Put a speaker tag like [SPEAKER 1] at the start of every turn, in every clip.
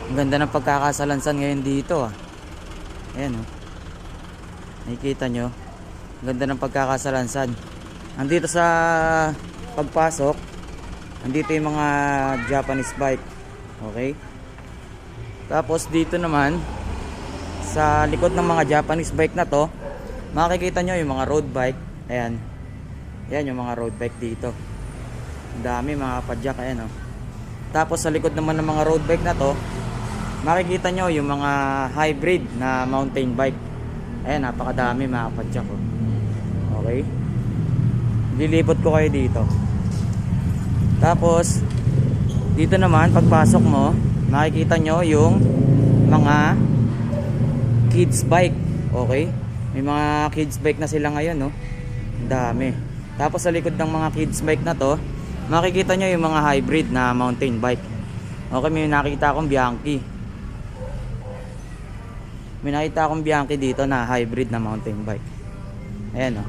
[SPEAKER 1] Ang ganda ng pagkakasalansan ngayon dito ah. Ayan oh. Nakikita nyo. Ang ganda ng pagkakasalansan. Andito sa pagpasok, andito yung mga Japanese bike. Okay? Tapos dito naman sa likod ng mga Japanese bike na to, makikita nyo yung mga road bike. Ayan. Ayan yung mga road bike dito. Ang dami mga kapadyak. Ayan oh. Tapos sa likod naman ng mga road bike na to, makikita nyo yung mga hybrid na mountain bike. Ayan, napakadami mga kapadyak oh. Okay? Lilibot ko kayo dito. Tapos dito naman pagpasok mo, makikita nyo yung mga kids bike. Okay? May mga kids bike na sila ngayon no. Ang dami. Tapos sa likod ng mga kids bike na to, makikita nyo yung mga hybrid na mountain bike. Okay, may nakita akong Bianchi. May nakita akong Bianchi dito na hybrid na mountain bike. Ayan oh.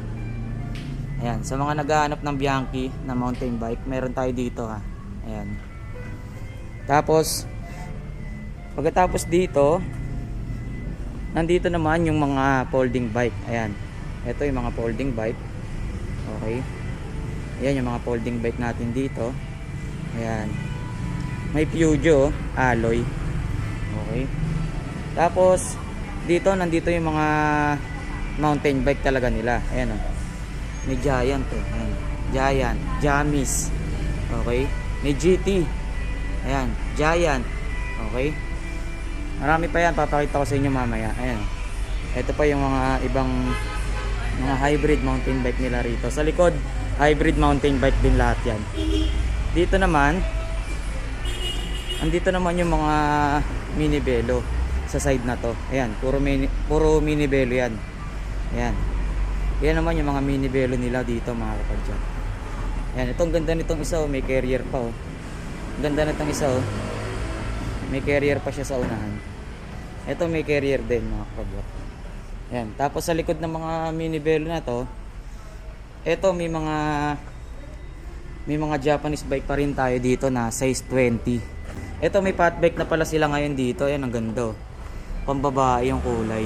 [SPEAKER 1] Ayan, sa mga naghahanap ng Bianchi na mountain bike, meron tayo dito ha. Ayan. Tapos pagkatapos dito, nandito naman yung mga folding bike. Ayan. Ito yung mga folding bike. Okay. Ayan yung mga folding bike natin dito. Ayan. May Peugeot alloy. Okay. Tapos dito nandito yung mga mountain bike talaga nila. Ayan oh. May Giant eh. Ayan. Giant, Jamis. Okay? May GT. Ayan, Giant. Okay? Marami pa yan, papakita ko sa inyo mamaya. Ayan. Ito pa yung mga ibang mga hybrid mountain bike nila rito. Sa likod, hybrid mountain bike din lahat yan. Dito naman, andito naman yung mga mini velo sa side na to. Ayan, puro mini velo yan. Ayan. Yan naman yung mga mini velo nila dito mga kapadyak. Ayan, itong ganda nitong isa oh, may carrier pa oh. Ganda nitong isa oh. May carrier pa siya sa unahan. Ito may carrier din mga kapadyak. Ayan, tapos sa likod ng mga mini velo na to, ito may mga Japanese bike pa rin tayo dito na size 20. Ito may fat bike na pala sila ngayon dito. Ayan, ang ganda oh. Pambabae yung kulay.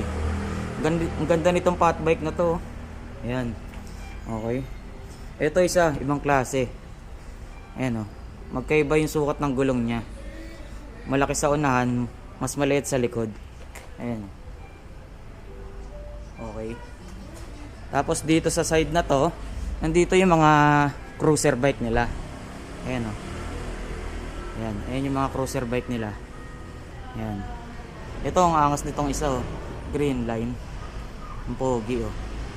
[SPEAKER 1] Ang ganda nitong fat bike na to. Ayan. Okay. Ito isa, ibang klase. Ayan o. Magkaiba yung sukat ng gulong niya. Malaki sa unahan, mas maliit sa likod. Ayan. Okay. Tapos dito sa side na to, nandito yung mga cruiser bike nila. Ayan o. Ayan. Ayan yung mga cruiser bike nila. Ayan. Ito ang angas nitong isa o. Green line. Ang pogi o.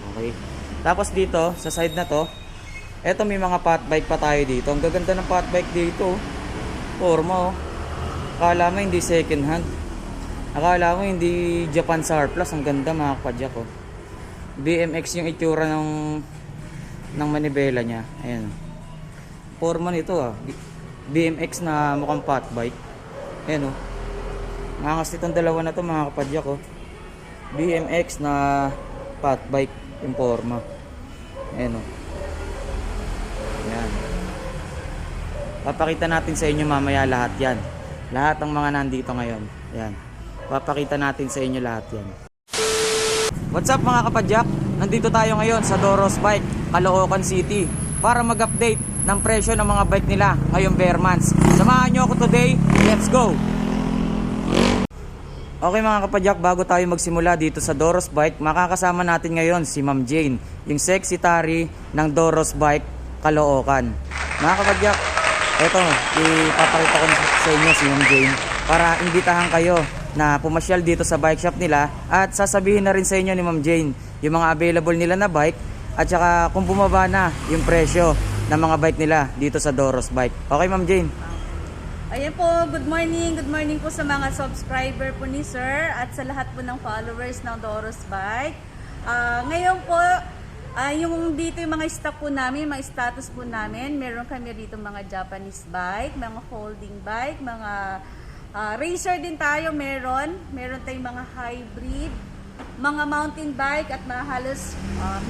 [SPEAKER 1] Okay. Tapos dito, sa side na to, eto may mga fat bike pa tayo dito. Ang gaganda ng fat bike dito. Forma oh. Akala mo hindi second hand. Akala mo hindi Japan surplus. Ang ganda mga kapadyak oh. BMX yung itsura ng manibela niya. Ayan. Forma nito ah. BMX na mukhang fat bike. Ayan oh. Mangas nitong dalawa na to mga kapadyak oh. BMX na fat bike yung forma. Ayan o. Ayan. Papakita natin sa inyo mamaya lahat yan. Lahat ng mga nandito ngayon. Ayan. Papakita natin sa inyo lahat yan. What's up mga kapadyak? Nandito tayo ngayon sa Doros Bike, Caloocan City, para mag-update ng presyo ng mga bike nila ngayong bare months. Samahan nyo ako today. Let's go! Okay mga kapadyak, bago tayo magsimula dito sa Doros Bike, makakasama natin ngayon si Ma'am Jane, yung sexy tari ng Doros Bike, Caloocan. Mga kapadyak, eto, ipapakita ko sa inyo si Ma'am Jane para imbitahan kayo na pumasyal dito sa bike shop nila at sasabihin na rin sa inyo ni Ma'am Jane yung mga available nila na bike at saka kung bumaba na yung presyo ng mga bike nila dito sa Doros Bike. Okay Ma'am Jane?
[SPEAKER 2] Ayan po, good morning po sa mga subscriber po ni Sir at sa lahat po ng followers ng Doros Bike. Ngayon po, yung dito yung mga stock po namin, mga status po namin, meron kami dito mga Japanese bike, mga folding bike, mga racer din tayo meron tayong mga hybrid, mga mountain bike at mga halos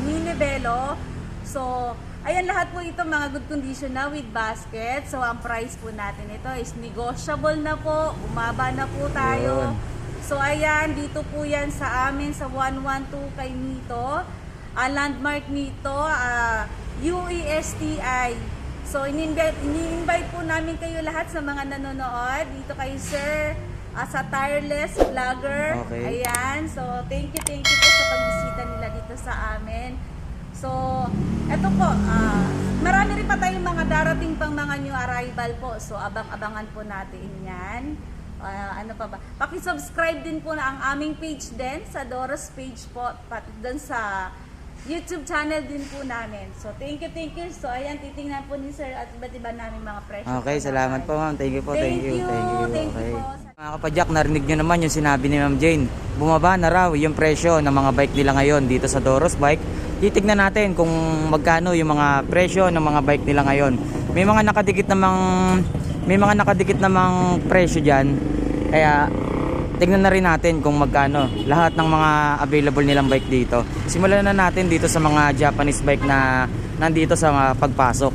[SPEAKER 2] mini velo. So, Ayan, lahat po ito mga good condition na with basket. So, ang price po natin ito is negotiable na po. Bumaba na po tayo.
[SPEAKER 1] Yun.
[SPEAKER 2] So, ayan, dito po yan sa amin sa 112 kay Nito. Landmark nito, UESTI. So, ini-invite po namin kayo lahat sa mga nanonood. Dito kay Sir, sa Tireless Vlogger.
[SPEAKER 1] Okay.
[SPEAKER 2] Ayan. So, thank you po sa pagbisita nila dito sa amin. So, eto po, marami rin pa tayong mga darating pang mga new arrival po. So, abang-abangan po natin yan. Ano pa ba? Paki-subscribe din po na ang aming page din sa Doros page po, pati dun sa YouTube channel din po namin. So, thank you. So, ayan, titingnan po ni Sir at iba't iba namin mga presyo.
[SPEAKER 1] Okay, salamat po ma'am. Thank you po.
[SPEAKER 2] Thank you
[SPEAKER 1] Okay.
[SPEAKER 2] po.
[SPEAKER 1] Mga kapadyak, narinig nyo naman yung sinabi ni Ma'am Jane. Bumaba na raw yung presyo ng mga bike nila ngayon dito sa Doros Bike. Titignan natin kung magkano yung mga presyo ng mga bike nila ngayon. May mga nakadikit namang presyo diyan. Kaya tingnan na rin natin kung magkano lahat ng mga available nilang bike dito. Simulan na natin dito sa mga Japanese bike na nandito sa mga pagpasok.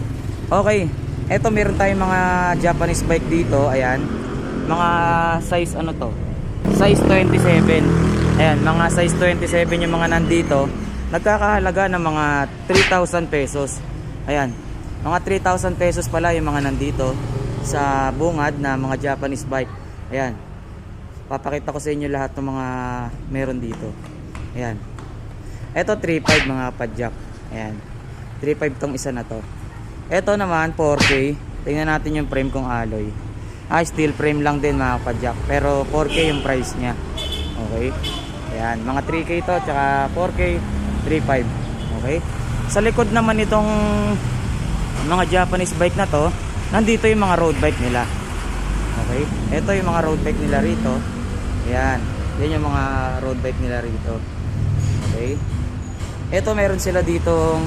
[SPEAKER 1] Okay, eto meron tayong mga Japanese bike dito. Ayan, mga size ano to, size 27. Ayan, mga size 27 yung mga nandito. Nagkakahalaga ng mga 3,000 pesos. Ayan, mga 3,000 pesos pala yung mga nandito sa bungad na mga Japanese bike. Ayan, papakita ko sa inyo lahat ng mga meron dito. Ayan, eto 3.5 mga padjak. Ayan, 3.5 tong isa na to. Eto naman 4K. Tingnan natin yung frame kong alloy. Steel frame lang din mga padjak, pero 4K yung price nya. Okay, ayan, mga 3K to, tsaka 4K 3.5. Okay, sa likod naman itong mga Japanese bike na to, nandito yung mga road bike nila. Okay, ito yung mga road bike nila rito. Ayan, yan yung mga road bike nila rito. Okay, ito meron sila ditong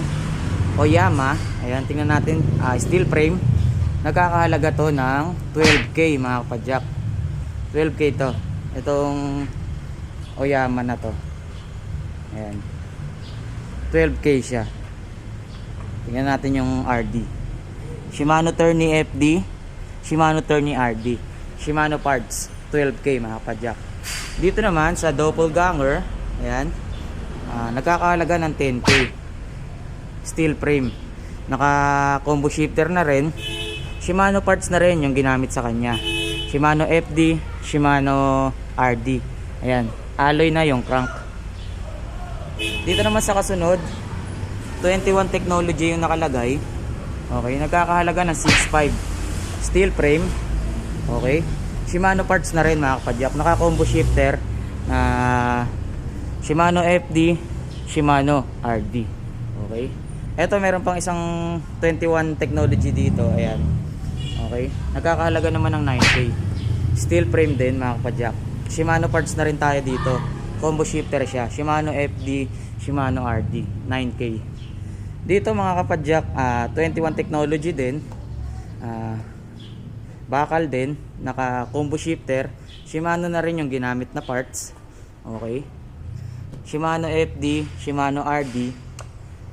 [SPEAKER 1] Oyama. Ayan, tingnan natin, steel frame. Nagkakahalaga to ng 12K mga kapadyak. 12K to, itong Oyama na to. Ayan, 12K siya. Tingnan natin yung RD. Shimano Tourney FD, Shimano Tourney RD, Shimano parts, 12K mga kapadyak. Dito naman sa Doppelganger, ayan, nagkakahalaga ng 10K. Steel frame, naka combo shifter na rin. Shimano parts na rin yung ginamit sa kanya. Shimano FD, Shimano RD. Ayan, alloy na yung crank. Dito naman sa kasunod, 21 technology yung nakalagay. Okay, nagkakahalaga ng 6.5. Steel frame. Okay, Shimano parts na rin mga kapadyak. Naka combo shifter na Shimano FD, Shimano RD. Okay, eto meron pang isang 21 technology dito. Ayan, okay, nagkakahalaga naman ng 9K. Steel frame din mga kapadyak. Shimano parts na rin tayo dito. Combo shifter siya, Shimano FD, Shimano RD, 9K. Dito mga kapadyak, 21 technology din. Bakal din, naka combo shifter. Shimano na rin yung ginamit na parts. Okay, Shimano FD, Shimano RD.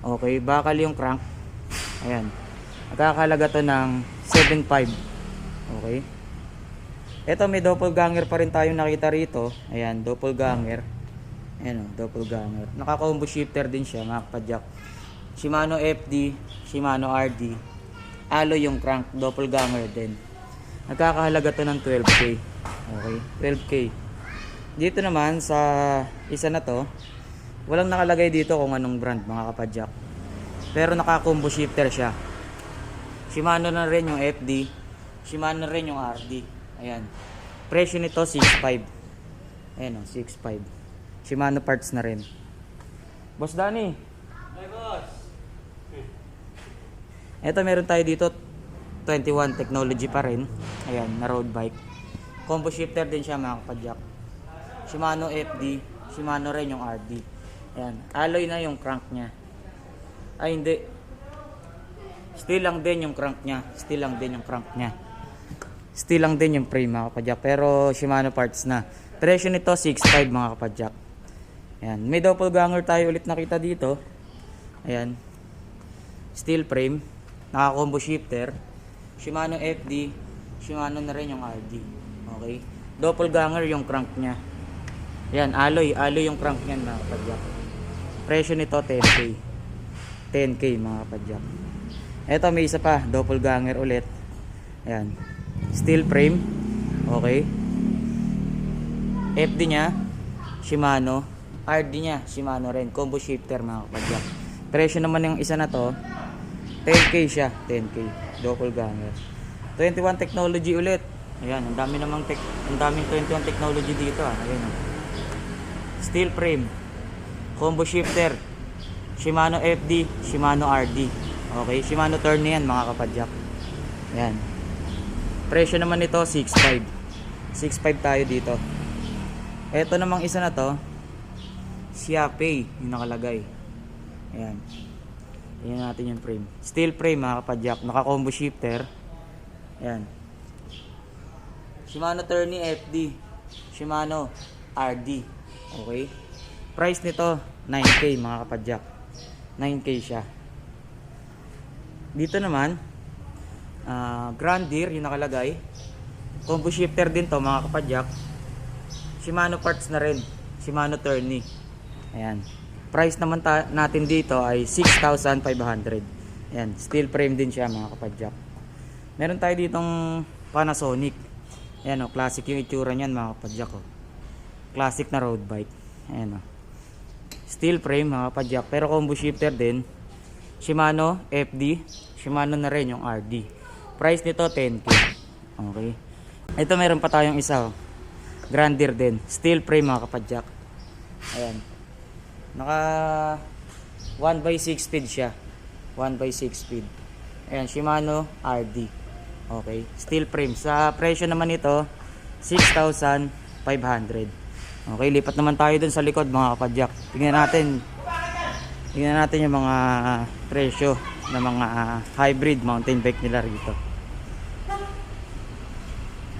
[SPEAKER 1] Okay, bakal yung crank. Ayan, nakakalaga to ng 7.5. Okay, eto may doppelganger pa rin tayong nakita rito. Ayan, doppelganger. Ayan o, doppelganger. Naka combo shifter din siya mga kapadyak. Shimano FD, Shimano RD. Alloy yung crank, doppelganger din. Nagkakahalaga to ng 12K. Okay, 12K. Dito naman sa isa na to, walang nakalagay dito kung anong brand mga kapadyak. Pero naka-combo shifter siya. Shimano na rin yung FD, Shimano na rin yung RD. Ayan. Presyo nito 6.5. Ayan o, 6.5. Shimano parts na rin. Boss Danny.
[SPEAKER 3] Hi, boss.
[SPEAKER 1] Ito meron tayo dito 21 technology pa rin. Ayan, na road bike. Combo shifter din siya mga kapadyak. Shimano FD, Shimano rin yung RD. Ayan, alloy na yung crank nya. Ay hindi, steel lang din yung crank nya. Steel lang din yung crank nya. Steel lang din yung frame mga kapadyak. Pero Shimano parts na. Presyo nito 6.5 mga kapadyak. Ayan, may doppelganger tayo ulit nakita dito. Ayan, steel frame, naka-combo shifter, Shimano FD, Shimano na rin yung RD. Okay? Doppelganger yung crank niya. Yan, alloy yung crank niyan mga kapadyak. Presyo nito 10k. 10k mga kapadyak. Ito may isa pa, doppelganger ulit. Ayan. Steel frame. Okay. FD niya Shimano, RD niya Shimano rin, combo shifter mga kapadyak. Presyo naman yung isa na to 10k siya, 10k doppelganger. 21 technology ulit. Ayan, ang daming 21 technology dito ah. Ayan. Steel frame, combo shifter, Shimano FD, Shimano RD. Okay, Shimano turn yan mga kapadyak. Ayan. Presyo naman nito 6.5. 6.5 tayo dito. Ito namang isa na to, Siapay yung nakalagay. Ayan. Tingnan natin yung frame. Steel frame mga kapadyak, naka-combo shifter. Ayan. Shimano Tourney FD, Shimano RD. Okay. Price nito 9k mga kapadyak. 9k siya. Dito naman Grand Deer yung nakalagay. Combo shifter din to mga kapadyak. Shimano parts na rin, Shimano Tourney. Ayan. Price naman natin dito ay 6,500. Ayan, steel frame din siya mga kapadyak. Meron tayo ditong Panasonic. Ayan o, classic yung itsura niyan mga kapadyak o. Classic na road bike. Ayan o. Steel frame mga kapadyak, pero combo shifter din. Shimano FD, Shimano na rin yung RD. Price nito 10k. Okay. Ito meron pa tayong isa o. Grand Deer din, steel frame mga kapadyak. Ayan. Naka 1/6 speed siya. 1/6 speed. Ayan, Shimano RD. Okay, steel frame. Sa presyo naman ito 6,500. Okay, lipat naman tayo dun sa likod mga kapadyak. Tingnan natin yung mga presyo ng mga hybrid mountain bike nila rito.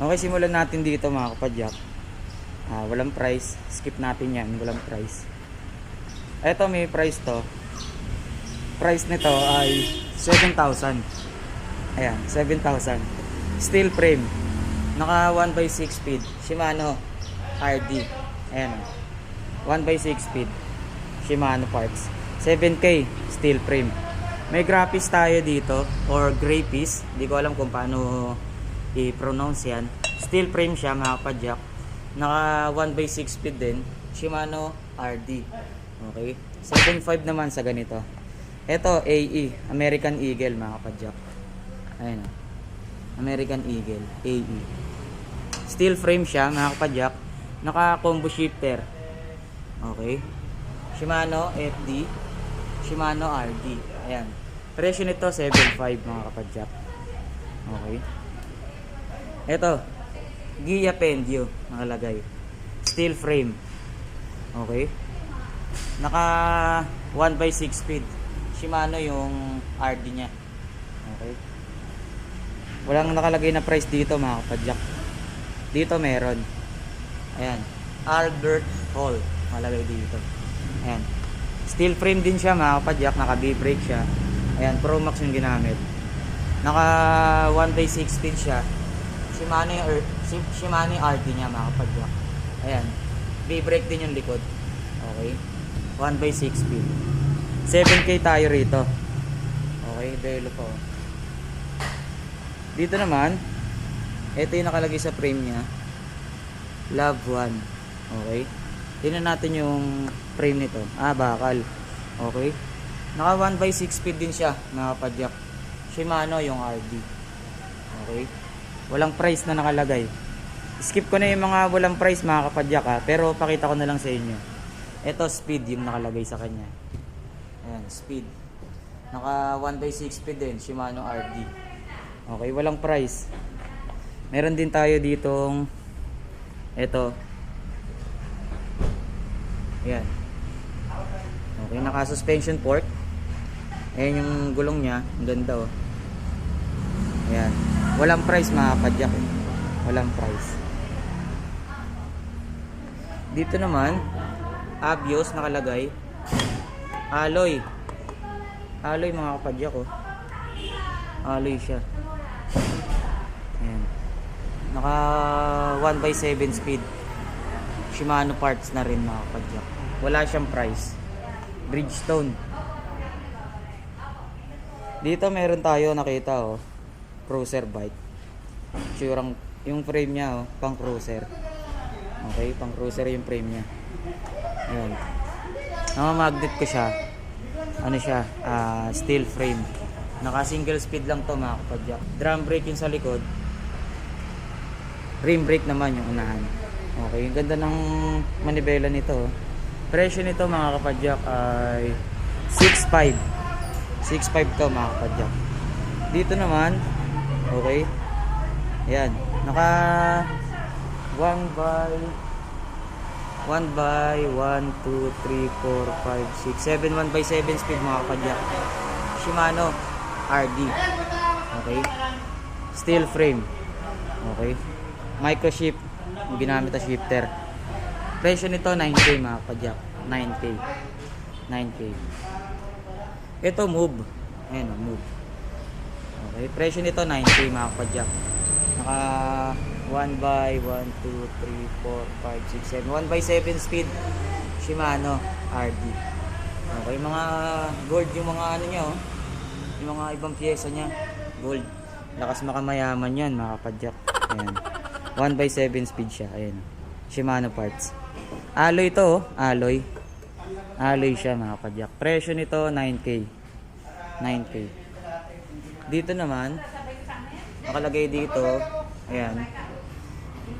[SPEAKER 1] Okay, simulan natin dito mga kapadyak. Walang price, skip natin yan, walang price. Eto may price to. Price nito ay 7,000. Ayan, 7,000. Steel frame, naka 1/6 speed, Shimano RD. Ayan, 1/6 speed, Shimano parts. 7k steel frame. May graphics tayo dito or gray piece, hindi ko alam kung paano i-pronounce yan. Steel frame siya mga kapadyak. Naka 1/6 speed din, Shimano RD. Okay, 7.5 naman sa ganito. Ito AE, American Eagle mga kapadyak. Ayun, American Eagle AE. Steel frame siya mga kapadyak. Naka combo shifter. Okay, Shimano FD, Shimano RD. Ayan, presyo nito 7.5 mga kapadyak. Okay. Ito Gia Pendio nakalagay. Steel frame. Okay. Naka 1/6 speed. Shimano yung RD niya. Okay. Walang nakalagay na price dito mga kapadyak. Dito meron. Ayan. Albert Hall nakalagay dito. Ayan. Steel frame din siya mga kapadyak. Naka B-brake siya. Ayan. Pro Max yung ginamit. Naka 1/6 speed siya. Shimano yung RD niya mga kapadyak. Ayan. B-brake din yung likod. Okay. 1/6 speed. 7k tayo rito. Okay, delo po. Dito naman, ito yung nakalagay sa frame niya. Love One. Okay. Tingnan natin yung frame nito. Bakal. Okay. Naka 1/6 speed din siya, mga kapadyak. Shimano yung RD. Okay. Walang price na nakalagay. Skip ko na yung mga walang price mga kapadyak pero pakita ko na lang sa inyo. Ito speed yung nakalagay sa kanya. Ayan, speed. Naka 1/6 speed din, Shimano RD. Okay, walang price. Meron din tayo ditong ito. Ayan. Okay, naka suspension port. Ayan yung gulong niya, ang ganda oh. Ayan. Walang price mga kapadyak eh. Walang price. Dito naman Abios nakalagay. Alloy. Alloy mga kapadyak oh. Alloy siya. Ayan. Naka 1/7 speed. Shimano parts na rin mga kapadyak. Wala siyang price. Bridgestone. Dito meron tayo nakita oh. Cruiser bike. Surang yung frame niya oh, pang cruiser. Okay, pang cruiser yung frame niya. Ayan. Naka-magnet ko siya. Ano siya? Steel frame. Naka single speed lang to mga kapadyak. Drum brake yung sa likod. Rim brake naman yung unahan. Okay, yung ganda ng manibela nito. Oh. Presyo nito mga kapadyak ay 6.5. 6.5 to mga kapadyak. Dito naman, okay. Ayan, naka 1 by 1, 2, 3, 4, 5, 6, 7, 1/7 speed mga kapadyak. Shimano RD. Okay. Steel frame. Okay. Micro shift. Yung ginamit na shifter. Presyo nito 9K mga kapadyak. 9K. 9K. Ito move. Ayan o, move. Okay. Presyo nito 9K mga kapadyak. Naka 1 by 1, 2, 3, 4, 5, 6, 7. 1/7 speed. Shimano RD. Okay. Mga gold yung mga ano niya oh. Yung mga ibang pyesa niya. Gold. Lakas makamayaman yan mga kapadyak. Ayan. 1/7 speed siya. Ayan. Shimano parts. Alloy to oh. Alloy. Alloy siya mga kapadyak. Presyo nito 9K. 9K. Dito naman nakalagay dito. Ayan.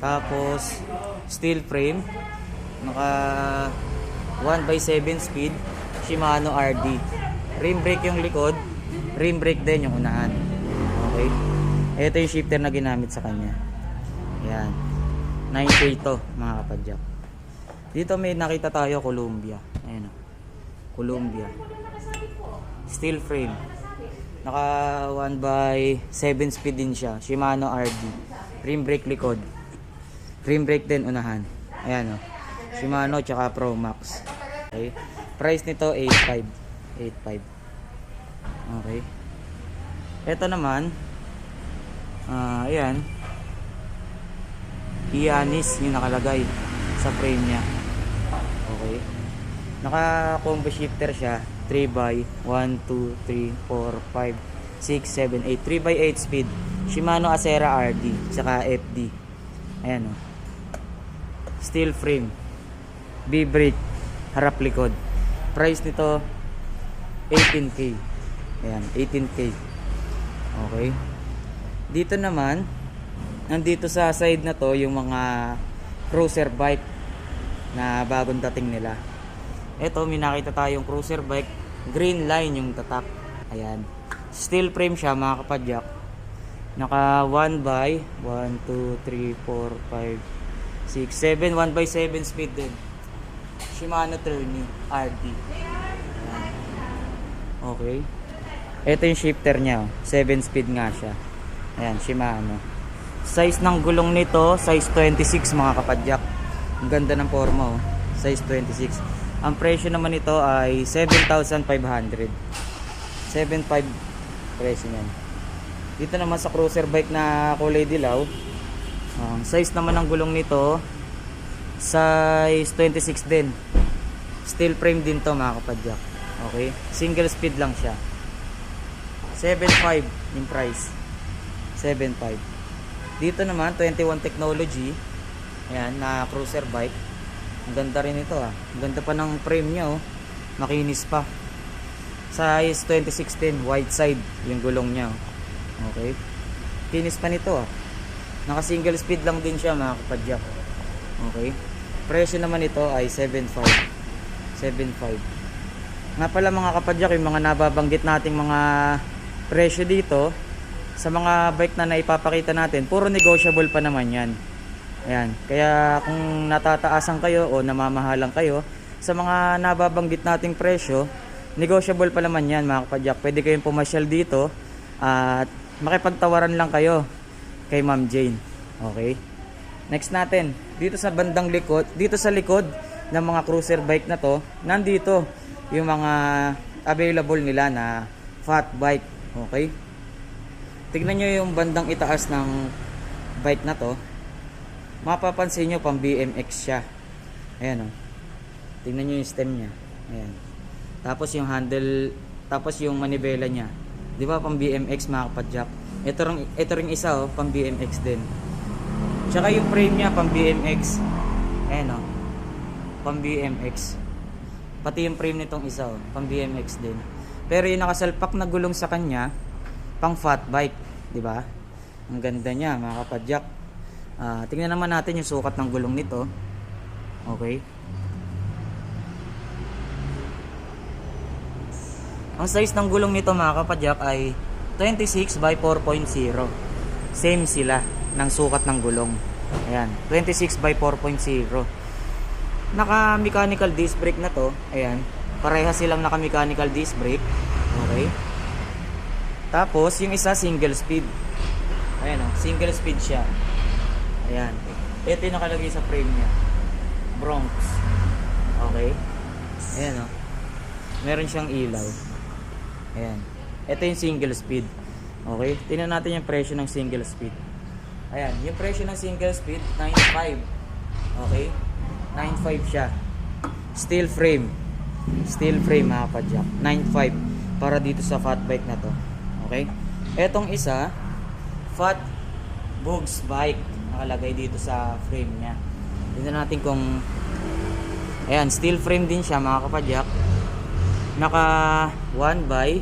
[SPEAKER 1] Tapos steel frame. Naka 1/7 speed. Shimano RD. Rim brake yung likod. Rim brake din yung unahan. Okay. Ito yung shifter na ginamit sa kanya. Ayan. 9K to mga kapadyak. Dito may nakita tayo Columbia. Ayan o. Columbia. Steel frame. Naka 1/7 speed din siya. Shimano RD. Rim brake likod. Rim brake din unahan. Ayan o. Shimano tsaka Pro Max. Okay. Price nito 8.5. 8.5. Okay. Ito naman ayan. Ianis yung nakalagay sa frame niya. Okay. Naka combo shifter siya. 3 by 1, 2, 3, 4, 5, 6, 7, 8. 3/8 speed. Shimano Acera RD. Saka FD. Ayan o. Steel frame. B-brake. Harap likod. Price nito 18K. Ayan. 18K. Okay. Dito naman, nandito sa side na to yung mga cruiser bike na bagong dating nila. Ito, may nakita tayong cruiser bike. Green line yung tatak. Ayan. Steel frame siya mga kapadyak. Naka 1 by 1, 2, 3, 4, 5, 6, 7. 1/7 speed din. Shimano Tourney RD. Ayan. Okay. Ito yung shifter niya. 7 speed nga siya. Ayan, Shimano. Size ng gulong nito, size 26 mga kapadyak. Ang ganda ng forma oh. Size 26. Ang presyo naman nito ay 7,500. 7.5 presyo niyan. Dito naman sa cruiser bike na kulay dilaw, size naman ng gulong nito, size 26 din. Steel frame din to mga kapadyak. Okay? Single speed lang siya. 7.5 yung price. 7.5. Dito naman 21 technology. Ayan, na cruiser bike. Ang ganda rin ito ah. Ang ganda pa ng frame niya oh. Makinis pa. Size 26 din, white side yung gulong niya oh. Okay. Kinis pa nito ah. Naka single speed lang din siya mga kapadyak. Okay. Presyo naman ito ay 7.5. 7.5. Nga pala mga kapadyak, yung mga nababanggit nating mga presyo dito sa mga bike na naipapakita natin, puro negotiable pa naman yan. Ayan. Kaya kung natataasan kayo o namamahalan kayo sa mga nababanggit nating presyo, negotiable pa naman yan mga kapadyak. Pwede kayong pumasyal dito at makipagtawaran lang kayo kay Ma'am Jane. Okay. Next natin, dito sa bandang likod, dito sa likod ng mga cruiser bike na to, nandito yung mga available nila na fat bike. Okay? Tignan nyo yung bandang itaas ng bike na to. Mapapansin nyo pang BMX siya. Ayan o. Tignan nyo yung stem nya. Ayan. Tapos yung handle, tapos yung manibela nya. Di ba pang BMX mga kapadyak? Ito ring isa pang BMX din. Tsaka yung frame nya pang BMX. Ayan o. Pang BMX. Pati yung frame nitong isa pang BMX din. Pero yung nakasalpak na gulong sa kanya, pang fat bike, di ba? Ang ganda niya mga kapadyak. Tingnan naman natin yung sukat ng gulong nito. Okay. Ang size ng gulong nito mga kapadyak ay 26 by 4.0. Same sila ng sukat ng gulong. Ayan, 26 by 4.0. Naka mechanical disc brake na to. Ayan, pareha silang naka mechanical disc brake. Okay. Tapos yung isa single speed. Ayan single speed siya. Ayan. Ito yung nakalagay sa frame niya. Bronx. Okay. Ayan meron siyang ilaw. Ayan. Ito yung single speed. Okay. Tingnan natin yung presyo ng single speed. Ayan. Yung presyo ng single speed 9.5. Okay. 9.5 siya. Steel frame. Steel frame mga kapadyak. 9.5 para dito sa fat bike na to. Okay. Etong isa fat bogs bike nakalagay dito sa frame nya. Tingnan natin kung ayan, steel frame din siya mga kapadyak. Naka 1 by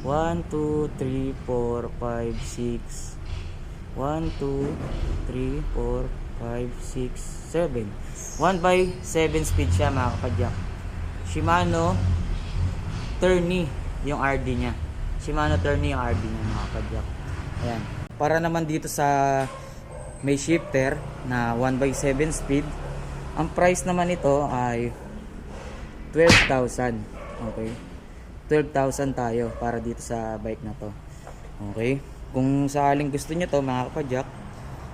[SPEAKER 1] 1, 2, 3, 4, 5, 6 1, 2, 3, 4, 5, 6, 7 1 by 7 speed siya mga kapadyak. Shimano Tourney yung RD nya. Shimano Tourney yung RD nya mga kapadyak. Ayan. Para naman dito sa may shifter na 1 by 7 speed, ang price naman nito ay 12,000. Okay. 12,000 tayo para dito sa bike na to. Okay. Kung sakaling gusto niyo to mga kapadyak,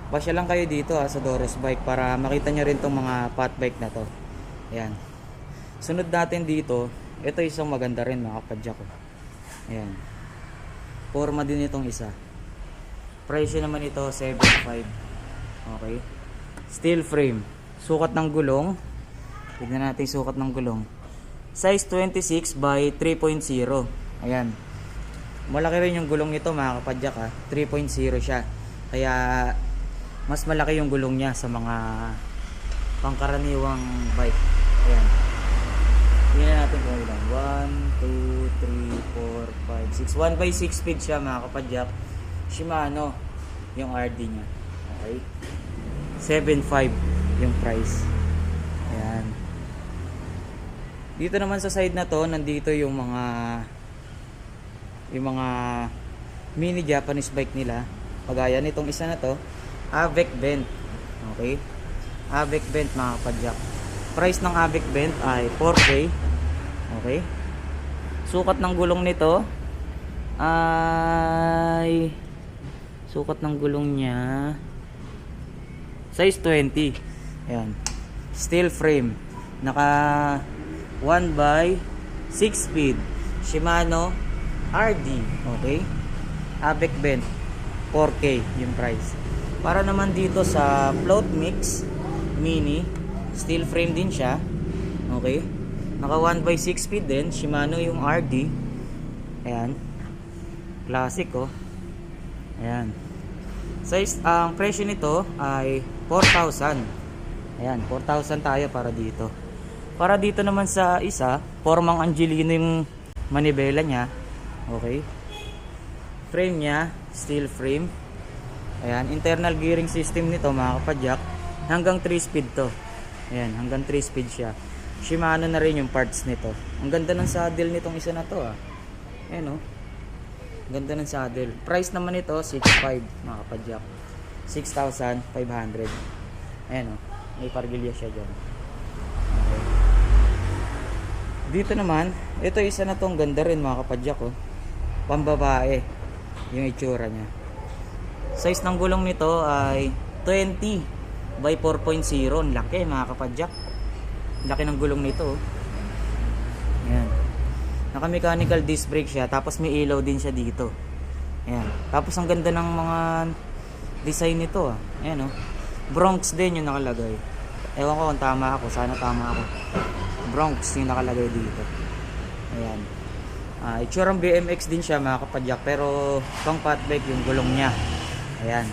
[SPEAKER 1] pasya lang kayo dito sa Doros Bike para makita nyo rin tong mga fat bike na to. Ayan. Sunod natin dito, ito isang maganda rin mga kapadyak. Ayan. Forma din itong isa. Presyo naman ito 7.5. Okay. Steel frame. Sukat ng gulong. Tignan natin sukat ng gulong. Size 26 by 3.0. Ayan. Malaki rin yung gulong nito mga kapadyak 3.0 siya. Kaya mas malaki yung gulong niya sa mga pangkaraniwang bike. Ayan. Tingnan natin kung ilan. 1, 2, 3, 4, 5, 6. 1 by 6 speed siya mga kapadyak. Shimano yung RD nya. Okay. 7.5 yung price. Ayan. Dito naman sa side na to, nandito yung mga mini Japanese bike nila. Pagaya nitong isa na to, Avec Bent. Okay. Avec Bent mga kapadyak. Price ng Avec Bent ay 4K. Okay. Sukat ng gulong nito ay sukat ng gulong niya size 20. Ayan. Steel frame. Naka 1 by 6 speed. Shimano RD. Okay. Avec Bent 4K yung price. Para naman dito sa float mix mini, steel frame din siya. Okay. Naka 1 by 6 speed din. Shimano yung RD. Ayan. Classic Ayan. Size, ang presyo nito ay 4,000. Ayan, 4,000 tayo para dito. Para dito naman sa isa, formang Angelino yung manibela niya. Okay. Frame niya, steel frame. Ayan, internal gearing system nito mga kapadyak. Hanggang 3 speed to. Ayan, hanggang 3 speed siya. Shimano na rin yung parts nito. Ang ganda ng saddle nitong isa na to Ayan ganda ng saddle. Price naman nito 6.5 mga kapadyak. 6,500. Ayan may pargilya siya dyan. Okay. Dito naman, ito isa na tong ganda rin mga kapadyak pambabae yung itsura nya. Size ng gulong nito ay 20 by 4.0. Laki mga kapadyak. Laki ng gulong nito Ayan. Naka mechanical disc brake siya, tapos may ilaw din siya dito. Ayan. Tapos ang ganda ng mga design nito ah. Ayan oh. Bronx din yung nakalagay. Ewan ko kung tama ako, sana tama ako. Bronx yung nakalagay dito. Ayan. Itsurang BMX din siya mga kapadyak, pero pang fat bike yung gulong niya. Ayan.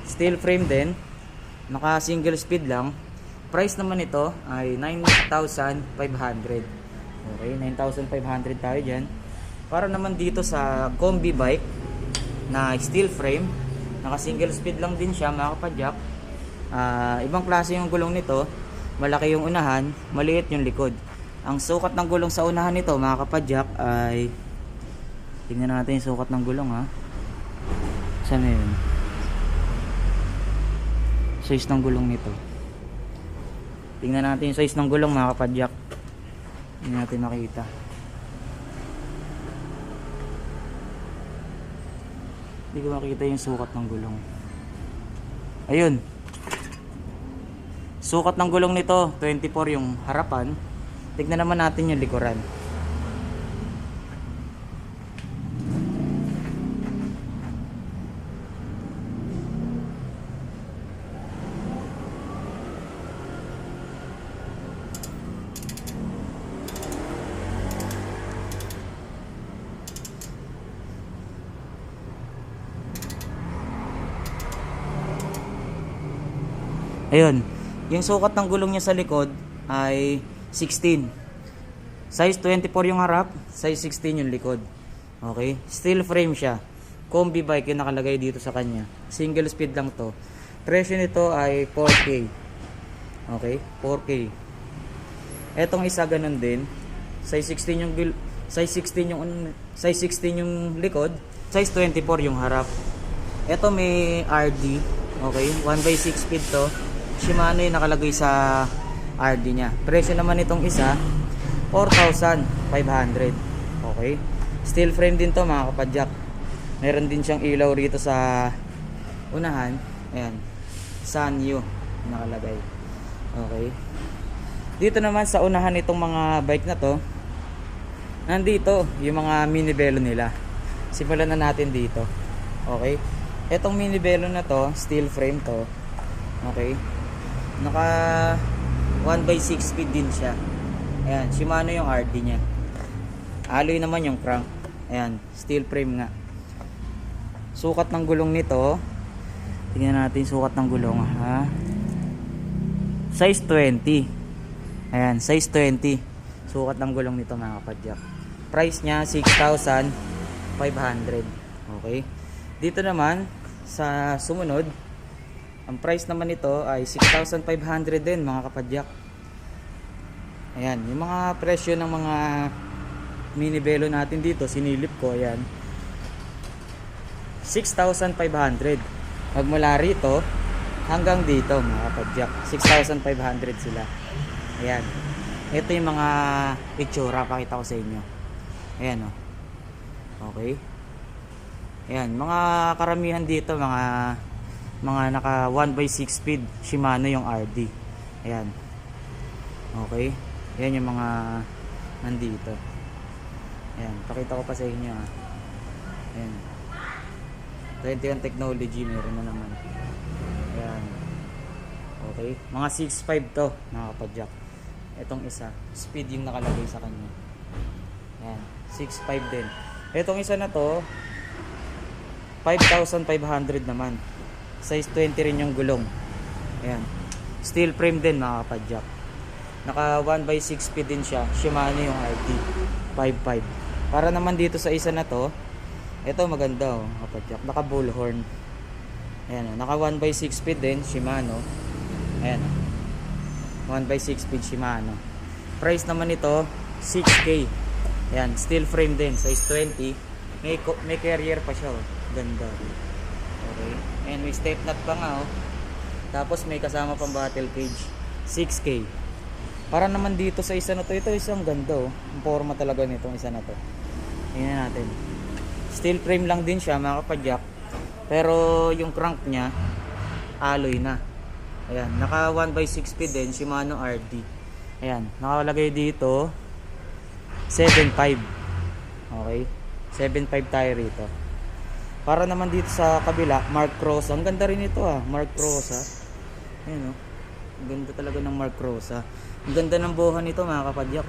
[SPEAKER 1] Steel frame din. Naka single speed lang. Price naman ito ay 9,500. Okay, 9,500 tayo dyan. Para naman dito sa combi bike na steel frame. Naka single speed lang din siya mga kapadyak. Ibang klase yung gulong nito. Malaki yung unahan, maliit yung likod. Ang sukat ng gulong sa unahan nito mga kapadyak ay, tingnan natin yung sukat ng gulong ha. Saan na yun? Size ng gulong nito. Tingnan natin yung size ng gulong mga kapadyak. Hindi natin makita. Hindi ko makita yung sukat ng gulong. Ayun. Sukat ng gulong nito 24 yung harapan. Tignan naman natin yung likuran. Ayun. Yung sukat ng gulong niya sa likod ay 16. Size 24 yung harap, size 16 yung likod. Okay? Steel frame siya. Combi bike yung nakalagay dito sa kanya. Single speed lang to. Presyo nito ay 4K. Okay? 4K. Etong isa ganun din. Size 16 yung size 16 yung likod, size 24 yung harap. Ito may RD. Okay? 1/6 speed to. Shimano yung nakalagay sa RD niya. Presyo naman itong isa 4,500. Okay? Steel frame din to mga kapadyak. Meron din siyang ilaw rito sa unahan. Ayan. Sanyo nakalagay. Okay? Dito naman sa unahan itong mga bike na to, nandito yung mga mini velo nila. Simulan na natin dito. Okay? Etong mini velo na to, steel frame to. Okay? Naka 1/6 speed din siya. Ayan, Shimano yung RD nya. Alloy naman yung crank. Ayan, steel frame nga. Sukat ng gulong nito, tingnan natin sukat ng gulong ha. Size 20. Ayan, size 20. Sukat ng gulong nito mga kapadyak. Price nya 6,500. Okay. Dito naman sa sumunod, ang price naman nito ay 6,500 din mga kapadyak. Ayan, yung mga presyo ng mga mini velo natin dito, sinilip ko, ayan. 6,500. Magmula rito hanggang dito mga kapadyak, 6,500 sila. Ayan. Ito yung mga itsura, pakita ko sa inyo. Ayan o. Okay. Ayan, mga karamihan dito, mga naka 1/6 speed Shimano yung RD. Ayan. Okay. Ayan yung mga nandito. Ayan, pakita ko pa sa inyo ha. Ayan. 21 technology meron na naman. Ayan. Okay. Mga 6.5 to mga kapadyak. Itong isa, speed yung nakalagay sa kanya. Ayan. 6.5 din. Itong isa na to 5,500 naman. Size 20 rin yung gulong. Ayan. Steel frame din mga kapadyak. Naka 1/6 speed din siya. Shimano yung RD 5.5. Para naman dito sa isa na to, ito maganda oh, kapadyak. Naka bullhorn. Ayan, naka 1/6 speed din Shimano. Ayan. 1/6 speed Shimano. Price naman ito 6K. Ayan, steel frame din, size 20. May carrier pa siya oh. Ganda. Okay. And may step nut pa nga oh. Tapos may kasama pang battle cage. 6K. Para naman dito sa isa na to, ito isang ganda oh. Ang forma talaga nitong isa na to. Tingnan natin. Steel frame lang din siya mga kapadyak. Pero yung crank niya alloy na. Ayan, naka 1/6 speed din Shimano RD. Ayan, nakalagay dito 7.5. Okay? 7.5 tayo rito. Para naman dito sa kabila, Mark Rosa. Ang ganda rin ito Mark Rosa. Ayan Ang ganda talaga ng Mark Rosa. Ang ganda ng buhan nito mga kapadyak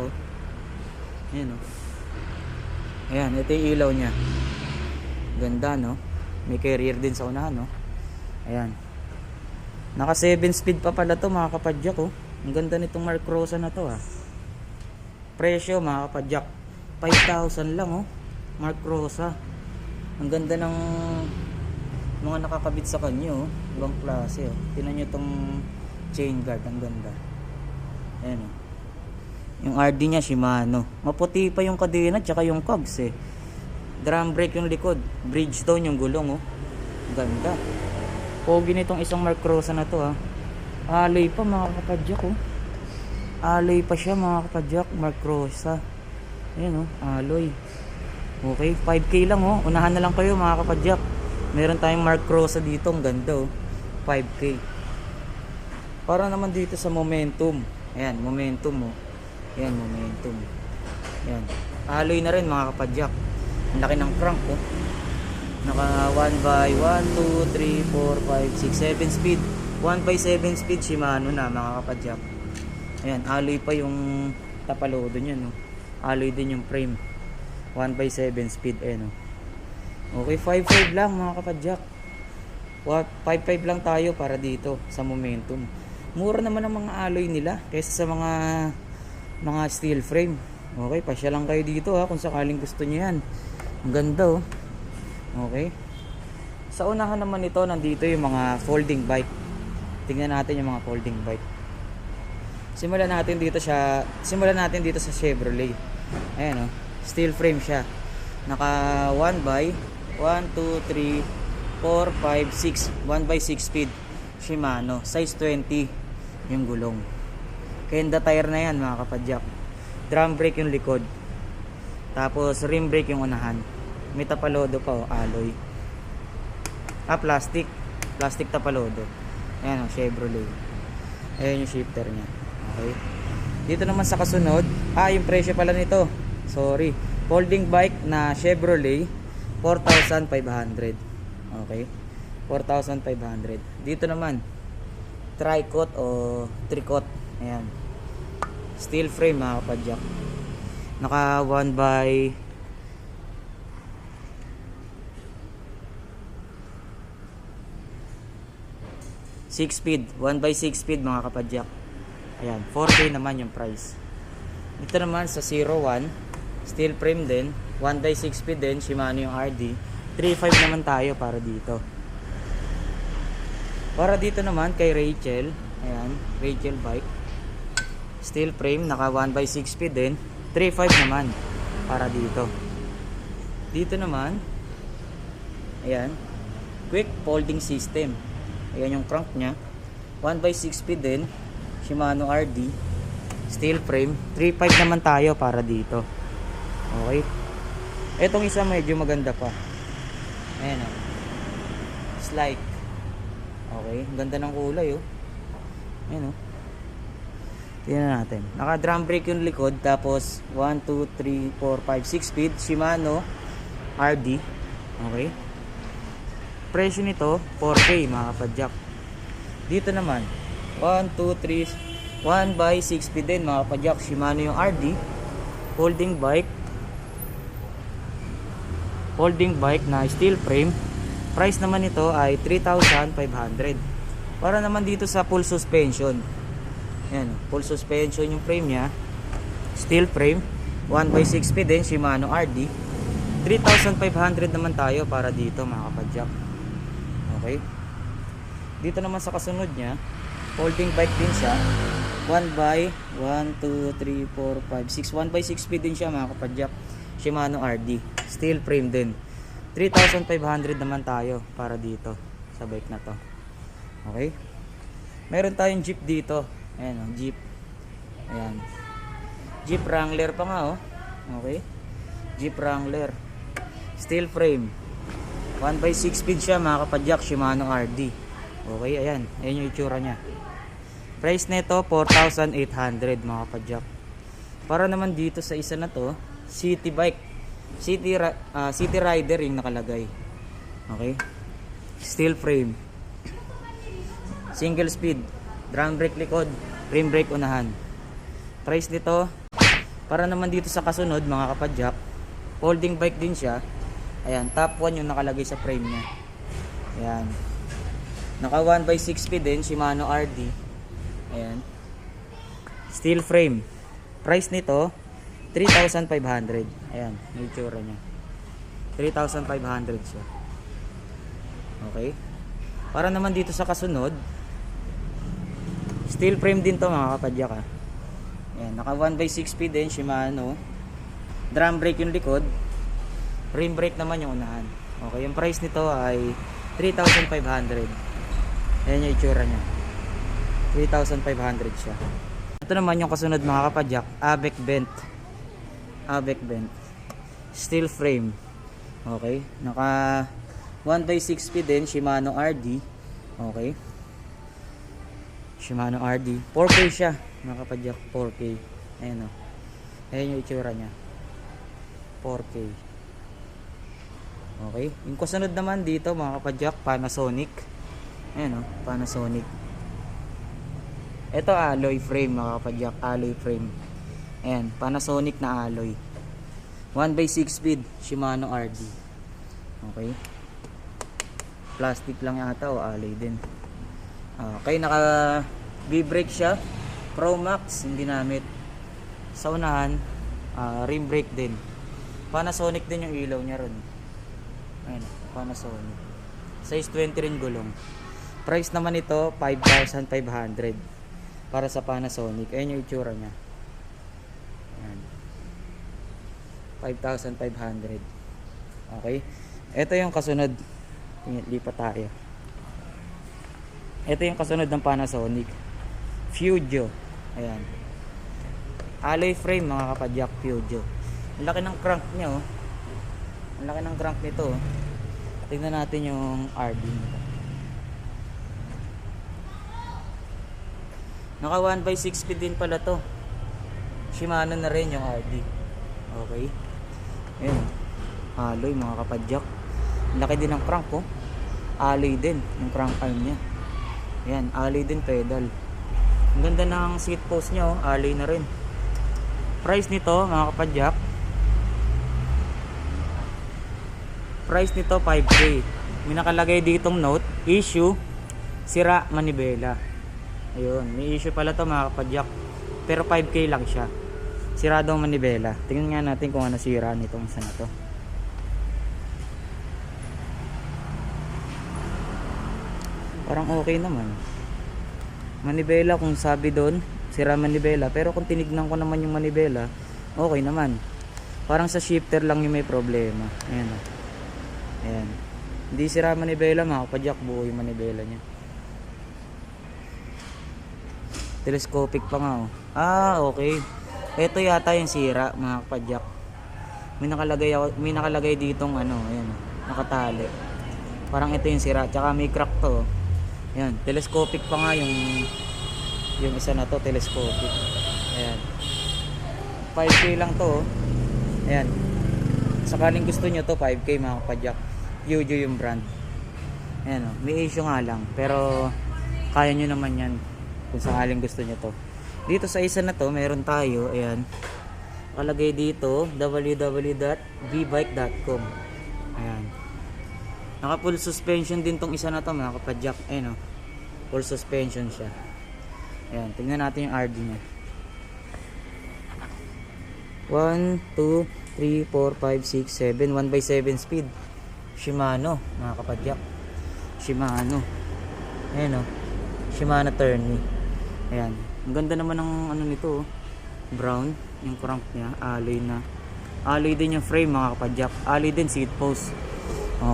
[SPEAKER 1] Ayan Ayan, ito yung ilaw niya. Ganda no. May carrier din sa unahan no. Ayan. Naka 7 speed pa pala to mga kapadyak Ang ganda nitong Mark Rosa na to Presyo mga kapadyak 5,000 lang Mark Rosa. Ang ganda ng mga nakakabit sa kanya Ibang klase Tingnan nyo tong chain guard. Ang ganda. Ayan Yung RD niya Shimano. Maputi pa yung kadena tsaka yung cogs Drum brake yung likod. Bridgestone yung gulong Ganda. Pogi nitong isang Mark Rosa na to Alloy pa mga kapadyak Alloy pa siya mga kapadyak. Mark Rosa. Ayan alloy. Okay, 5K lang Unahan na lang kayo mga kapadyak. Meron tayong Mark Rosa dito. Ang ganda 5K. Para naman dito sa Momentum. Ayan, Momentum Ayan, Momentum. Ayan. Alloy na rin mga kapadyak. Ang laki ng crank Naka 1 by 1, 2, 3, 4, 5, 6, 7 speed. 1 by 7 speed Shimano na mga kapadyak. Ayan, alloy pa yung tapalodo niya Alloy din yung frame. 1 by 7 speed Okay, 5.5 lang mga kapadyak. 5.5 lang tayo para dito sa Momentum. Mura naman ang mga alloy nila kaysa sa mga steel frame. Okay, pasya lang kayo dito kung sakaling gusto niyo yan. Ang ganda Okay. Sa unahan naman ito, nandito yung mga folding bike. Tingnan natin yung mga folding bike. Simulan natin dito sa Chevrolet. Ayan steel frame siya. Naka 1 by 1, 2, 3, 4, 5, 6. 1 by 6 speed Shimano. Size 20 yung gulong. Kenda tire na yan mga kapadyak. Drum brake yung likod. Tapos rim brake yung unahan. May tapalodo pa alloy. Plastic tapalodo. Ayan Chevrolet. Ayan yung shifter niya. Okay. Dito naman sa kasunod, yung presyo pala nito. Sorry. Folding bike na Chevrolet 4,500. Okay. 4,500. Dito naman tri-coat o tricot. Ayan. Steel frame mga kapadyak. Naka 1 by 6 speed. 1 by 6 speed mga kapadyak. Ayan, 4K naman yung price. Dito naman sa 01, steel frame din, 1 by 6 speed din, Shimano yung RD. 3.5 naman tayo para dito. Para dito naman kay Rachel, ayan, Rachel bike. Steel frame, naka 1 by 6 speed din, 3.5 naman para dito. Dito naman, ayan, quick folding system. Ayan yung crank nya, 1 by 6 speed din, Shimano RD, steel frame, 3.5 naman tayo para dito. Okay. Etong isa medyo maganda pa. Ayan slide. Okay, ganda ng kulay Ayan tingnan natin. Naka drum brake yung likod. Tapos 1, 2, 3, 4, 5, 6 speed Shimano RD. Okay. Presyo nito 4K mga kapadyak. Dito naman 1, 2, 3, 1 by 6 speed din mga kapadyak. Shimano yung RD. Folding bike na steel frame. Price naman nito ay 3,500. Para naman dito sa full suspension. Yan, full suspension yung frame nya. Steel frame, 1 by 6 speed din, Shimano RD. 3,500 naman tayo para dito mga kapadyak. Okay. Dito naman sa kasunod nya, folding bike din siya. 1 by 1, 2, 3, 4, 5, 6. 1 by 6 speed din siya mga kapadyak. Shimano RD. Steel frame din. 3,500 naman tayo para dito sa bike na to. Okay. Meron tayong Jeep dito. Ayan Jeep. Ayan. Jeep Wrangler pa nga Okay. Jeep Wrangler. Steel frame. 1 by 6 speed siya mga kapadyak. Shimano RD. Okay, ayan. Ayan yung itsura nya. Price nito 4,800 mga kapadyak. Para naman dito sa isa na to, City bike. City Rider yung nakalagay. Okay? Steel frame. Single speed. Drum brake likod. Rim brake unahan. Price nito, para naman dito sa kasunod mga kapadyak, folding bike din siya. Ayan, top 1 yung nakalagay sa frame niya. Ayan. Naka 1/6 speed din, Shimano RD. Ayan. Steel frame. Price nito, 3,500. Ayan, yung itsura niya. 3,500 siya. Okay. Para naman dito sa kasunod, steel frame din to mga kapadyak ha. Ayan, naka 1/6 speed din, Shimano. Drum brake yung likod. Rim brake naman yung unahan. Okay, yung price nito ay 3,500. Ayan yung itsura niya. 3,500 siya. Ito naman yung kasunod mga kapadyak, Avec bent. Avec bent. Steel frame. Okay, naka 1/6 speed din, Shimano RD. Okay. Shimano RD. 4K siya, mga kapadyak, 4K. Ayan o. Ayan yung itsura niya. 4K. Okay. Yung kasunod naman dito, mga kapadyak, Panasonic. Ayan o, Panasonic. Ito alloy frame mga kapadyak, alloy frame. Ayan, Panasonic na alloy. 1/6 speed, Shimano RD. Okay. Plastic lang yata o alloy din. Okay, naka V-brake siya. Pro Max, hindi namit. Sa unahan, rim brake din. Panasonic din yung ilaw niya ron. Ayan, Panasonic. Size 20 rin gulong. Price naman ito, 5,500. Para sa Panasonic. Ayan yung itsura niya. Ayan. 5,500. Okay. Ito yung kasunod. Lipat tayo. Ito yung kasunod ng Panasonic. Fujo. Ayan. Alloy frame mga kapadyak, Fujo. Ang laki ng crank niya oh. Ang laki ng crank nito oh. Tingnan natin yung RD nito. Naka 1/6 speed din pala to. Shimano na rin yung RD. Okay. Ayan. Alloy mga kapadyak. Laki din ng crank oh. Alloy din yung crank arm niya. Ayan, alloy din pedal. Ang ganda ng seat post niya oh. Alloy na rin. Price nito mga kapadyak, price nito 5K. May nakalagay ditong note, issue sira manibela. Ayun, may issue pala to mga kapadyak. Pero 5K lang siya. Sira daw manibela. Tingnan nga natin kung ano sira nitong isa na to. Parang okay naman. Manibela kung sabi doon, sira manibela. Pero kung tinignan ko naman yung manibela, okay naman. Parang sa shifter lang yung may problema. Ayan o. Ayan. Hindi sira manibela mga kapadyak. Buo yung manibela niya. Telescopic pa nga oh. Okay. Ito yata yung sira mga kapadyak. May nakalagay ditong ano, ayan, nakatali. Parang ito yung sira, tsaka may crack to. Ayan, telescopic pa nga yung isa na to, telescopic. Ayan. 5K lang to. Ayan. Sakaling gusto nyo to, 5K mga kapadyak. Fujo yung brand. Ayan oh, may issue nga lang, pero kaya nyo naman yan kung sakaling gusto nyo to. Dito sa isa na to, meron tayo, ayan, nakalagay dito www.vbike.com. Ayan, naka full suspension din tong isa na to mga kapadyak. Ayan o, full suspension siya. Ayan, tingnan natin yung RD nya. 1, 2, 3, 4, 5, 6, 7 1/7 speed Shimano mga kapadyak. Shimano. Ayan o, Shimano Tourney. Ayan, ang ganda naman ng ano nito oh. Brown yung crank niya, alloy na. Alloy din yung frame mga kapadyak. Alloy din seat post.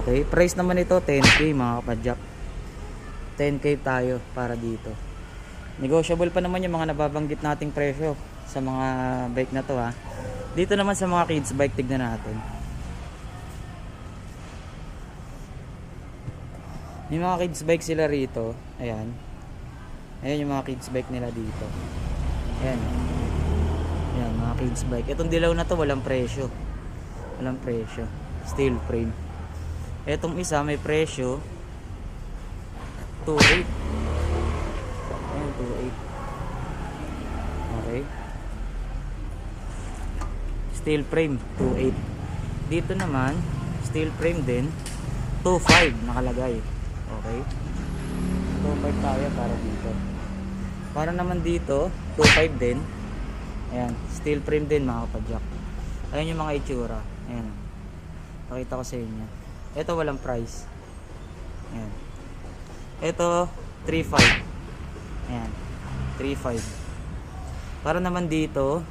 [SPEAKER 1] Okay, price naman ito 10K mga kapadyak. 10K tayo para dito. Negotiable pa naman yung mga nababanggit nating presyo sa mga bike na to ha. Dito naman sa mga kids bike, tignan natin. May mga kids bike sila rito. Ayan. Ayan yung mga kids bike nila dito. Ayan. Ayan, mga kids bike. Itong dilaw na to walang presyo. Walang presyo. Steel frame. Etong isa may presyo 2.8. Ayan, 2.8. Okay. Steel frame 2.8. Dito naman steel frame din 2.5 nakalagay. Okay. 2.5 tayo para dito. Para naman dito 2.5 din. Ayan, steel frame din mga kapadyak. Ayan yung mga itsura. Ayan. Pakita ko sa inyo. Ito walang price. Ayan. Ito 3.5. Ayan. 3.5. Para naman dito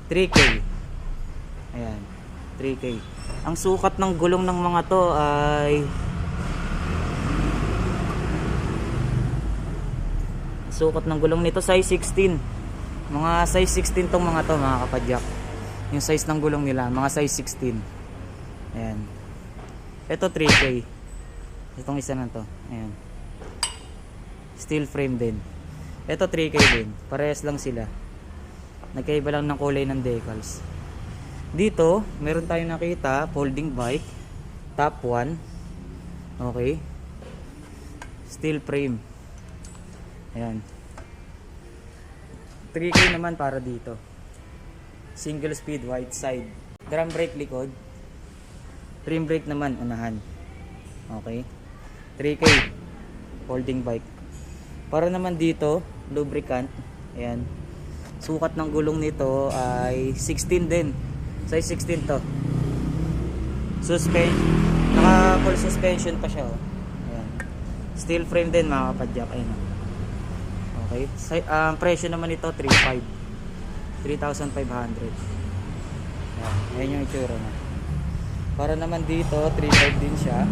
[SPEAKER 1] 3K. Ayan. 3K. Ang sukat ng gulong ng mga to ay sukat ng gulong nito size 16. Mga size 16 tong mga to mga kapadyak. Yung size ng gulong nila, mga size 16. Ayan. Ito 3K. Itong isa na to. Ayan. Steel frame din. Ito 3K din. Parehas lang sila. Nagkaiba lang ng kulay ng decals. Dito, meron tayong nakita, folding bike. Top 1. Okay. Steel frame. Ayan. 3K naman para dito. Single speed white side. Drum brake likod. Rim brake naman unahan. Okay. 3K folding bike. Para naman dito, lubricant. Ayan. Sukat ng gulong nito ay 16 din. Size 16 to. Suspension. Naka full suspension pa siya. Oh. Ayan. Steel frame din mga kapadyak. Ayan. Okay. Presyo naman ito 3.5. 3,500. Ayan. Ayan yung itsura na. Para naman dito 3.5 din siya.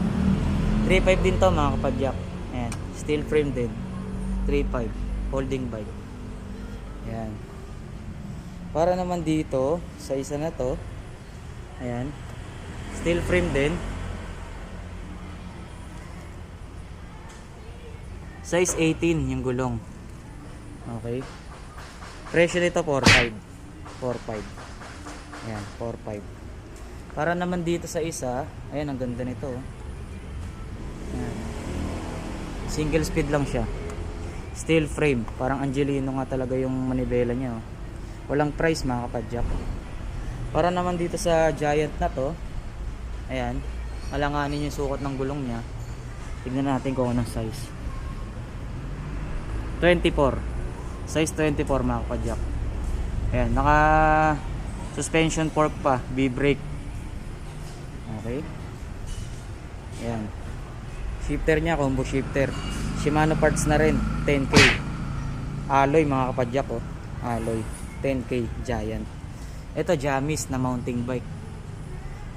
[SPEAKER 1] 3.5 din to mga kapadyak. Ayan. Steel frame din. 3.5. Folding bike. Ayan. Para naman dito sa isa na to. Ayan. Steel frame din. Size 18 yung gulong. Okay. Presyo nito 4.5. 4.5. Ayan, 4.5. Para naman dito sa isa, ayan ang ganda nito. Ayan. Single speed lang siya. Steel frame, parang Angelino nga talaga yung manibela niya. Oh. Walang price mga kapadyak. Para naman dito sa Giant na to, ayan, alanganin yung sukat ng gulong niya. Tignan natin kung anong size. 24. Size 24 mga kapadyak. Ayan, naka suspension fork pa, B-brake. Okay. Ayan. Shifter niya, combo shifter. Shimano parts na rin, 10K. Alloy mga kapadyak oh. Alloy, 10K, Giant. Ito Jamis na mountain bike.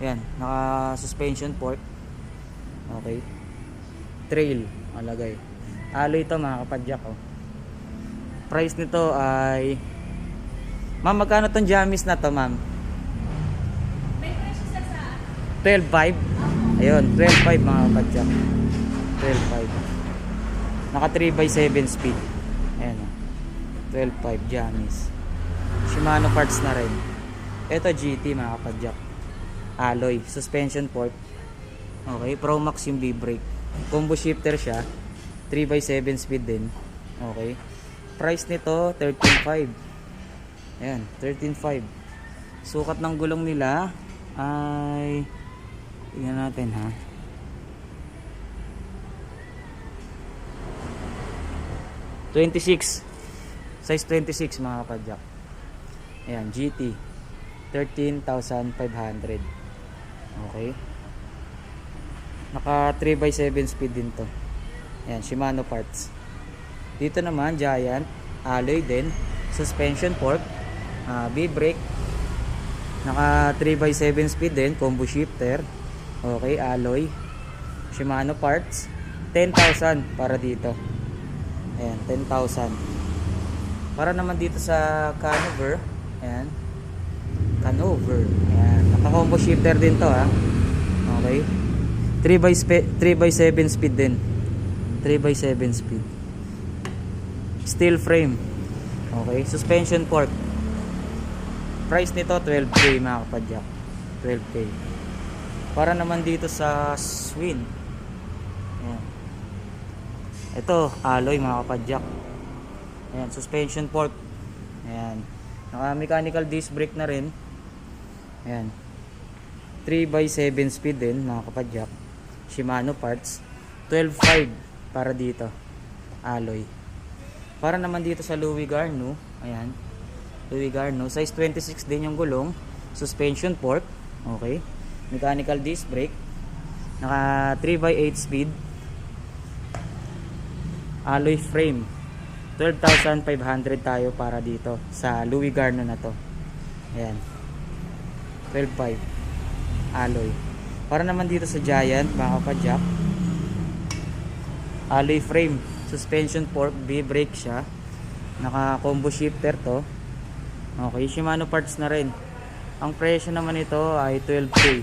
[SPEAKER 1] Ayan, naka suspension fork. Okay. Trail, alagay. Alloy ito mga kapadyak oh. Price nito ay ma'am, magkano tong Jamis na to ma'am?
[SPEAKER 2] May presyo sa
[SPEAKER 1] 12.5. Ayun, 12.5 mga kapadyak. 12.5. Naka 3x7 speed. Ayan o. 12.5 Jamis. Shimano parts na rin. Ito GT mga kapadyak. Alloy. Suspension fork. Okay. Pro Max yung B-brake. Combo shifter siya. 3x7 speed din. Okay. Price nito 13.5. Ayan. 13.5. Sukat ng gulong nila ay tingnan natin ha. (26) size 26 mga kapadyak. Ayan, GT 13,500. Okay. Naka 3x7 speed din to. Ayan, Shimano parts. Dito naman Giant, alloy din, suspension fork, B-brake. Naka 3x7 speed din, combo shifter. Okay, alloy. Shimano parts. 10,000 para dito. Ayan, 10,000. Para naman dito sa Canover. Ayan. Canover. Ayan. Naka-combo shifter din to ha. Okay. 3x7 speed din. 3x7 speed. Steel frame. Okay. Suspension fork. Price nito 12K mga kapadyak. 12K. Para naman dito sa Swin. Ayan. Ito, alloy mga kapadyak. Ayan, suspension fork. Ayan. Naka mechanical disc brake na rin. Ayan. 3x7 speed din mga kapadyak. Shimano parts. 12.5 para dito. Alloy. Para naman dito sa Louis Garneau. Ayan. Louis Garneau. Size 26 din yung gulong. Suspension fork. Okay. Mechanical disc brake. Naka 3x8 speed. Alloy frame. 12,500 tayo para dito sa Louis Garneau na to. Ayan. 12.5 alloy. Para naman dito sa Giant mga kapadyak, alloy frame, suspension fork, B-brake siya. Naka combo shifter to. Okay, Shimano parts na rin. Ang presyo naman ito ay 12K.